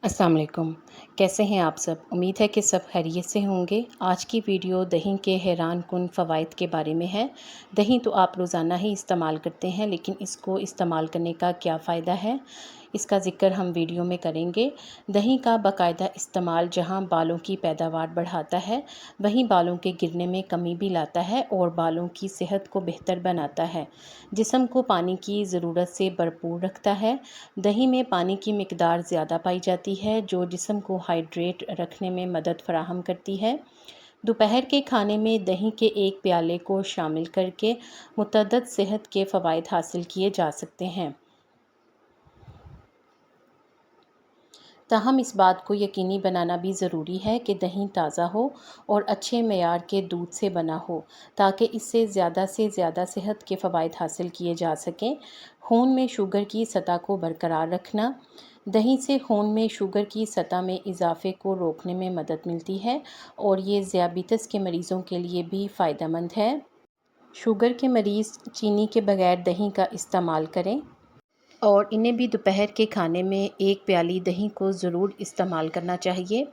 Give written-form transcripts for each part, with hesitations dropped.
अस्सलाम वालेकुम। कैसे हैं आप सब? उम्मीद है कि सब खैरियत से होंगे। आज की वीडियो दही के हैरान कुन फ़वाइद के बारे में है। दही तो आप रोज़ाना ही इस्तेमाल करते हैं, लेकिन इसको इस्तेमाल करने का क्या फ़ायदा है, इसका ज़िक्र हम वीडियो में करेंगे। दही का बाकायदा इस्तेमाल जहां बालों की पैदावार बढ़ाता है, वहीं बालों के गिरने में कमी भी लाता है और बालों की सेहत को बेहतर बनाता है। जिस्म को पानी की ज़रूरत से भरपूर रखता है। दही में पानी की मिकदार ज़्यादा पाई जाती है, जो जिस्म को हाइड्रेट रखने में मदद फराहम करती है। दोपहर के खाने में दही के एक प्याले को शामिल करके मुतअद्दिद सेहत के फ़वाइद हासिल किए जा सकते हैं। ताहम इस बात को यकीनी बनाना भी ज़रूरी है कि दही ताज़ा हो और अच्छे मेयार के दूध से बना हो, ताकि इससे से ज़्यादा सेहत के फ़वाइद हासिल किए जा सकें। खून में शुगर की सतह को बरकरार रखना। दही से खून में शुगर की सतह में इजाफे को रोकने में मदद मिलती है और ये ज़ियाबितस के मरीज़ों के लिए भी फ़ायदेमंद है। शुगर के मरीज़ चीनी के बगैर दही का इस्तेमाल करें और इन्हें भी दोपहर के खाने में एक प्याली दही को ज़रूर इस्तेमाल करना चाहिए।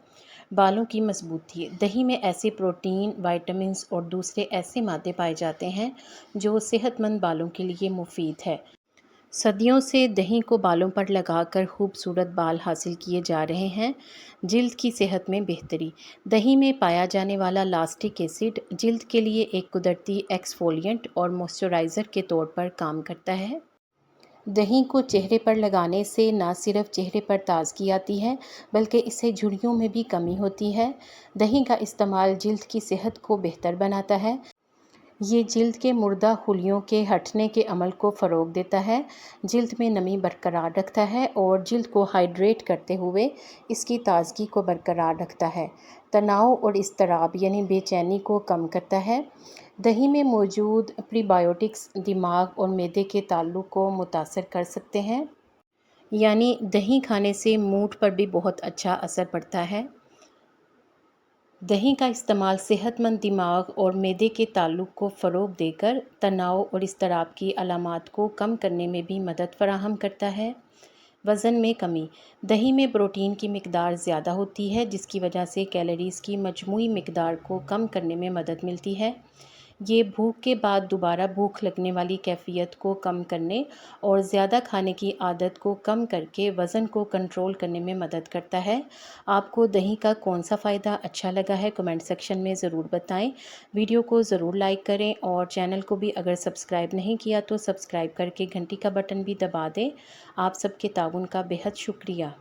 बालों की मजबूती। दही में ऐसे प्रोटीन, विटामिन्स और दूसरे ऐसे मादे पाए जाते हैं जो सेहतमंद बालों के लिए मुफीद है। सदियों से दही को बालों पर लगाकर खूबसूरत बाल हासिल किए जा रहे हैं। जिल्द की सेहत में बेहतरी। दही में पाया जाने वाला लास्टिक एसिड जिल्द के लिए एक कुदरती एक्सफोलिएंट और मॉइस्चराइज़र के तौर पर काम करता है। दही को चेहरे पर लगाने से न सिर्फ चेहरे पर ताजगी आती है, बल्कि इससे झुर्रियों में भी कमी होती है। दही का इस्तेमाल जिल्द की सेहत को बेहतर बनाता है। ये जिल्द के मुर्दा खुलियों के हटने के अमल को फ़रोग देता है, जिल्द में नमी बरकरार रखता है और जिल्द को हाइड्रेट करते हुए इसकी ताजगी को बरकरार रखता है। तनाव और इज़्तिराब यानी बेचैनी को कम करता है। दही में मौजूद प्रीबायोटिक्स दिमाग और मैदे के ताल्लुक को मुतासर कर सकते हैं, यानी दही खाने से मूड पर भी बहुत अच्छा असर पड़ता है। दही का इस्तेमाल सेहतमंद दिमाग और मैदे के ताल्लुक को फ़रोग देकर तनाव और इज़्तिराब की अलामात को कम करने में भी मदद फराहम करता है। वज़न में कमी। दही में प्रोटीन की मिकदार ज़्यादा होती है, जिसकी वजह से कैलोरीज़ की मजमूई मिकदार को कम करने में मदद मिलती है। ये भूख के बाद दोबारा भूख लगने वाली कैफियत को कम करने और ज़्यादा खाने की आदत को कम करके वज़न को कंट्रोल करने में मदद करता है। आपको दही का कौन सा फ़ायदा अच्छा लगा है, कमेंट सेक्शन में ज़रूर बताएं। वीडियो को ज़रूर लाइक करें और चैनल को भी अगर सब्सक्राइब नहीं किया तो सब्सक्राइब करके घंटी का बटन भी दबा दें। आप सबके ताउन का बेहद शुक्रिया।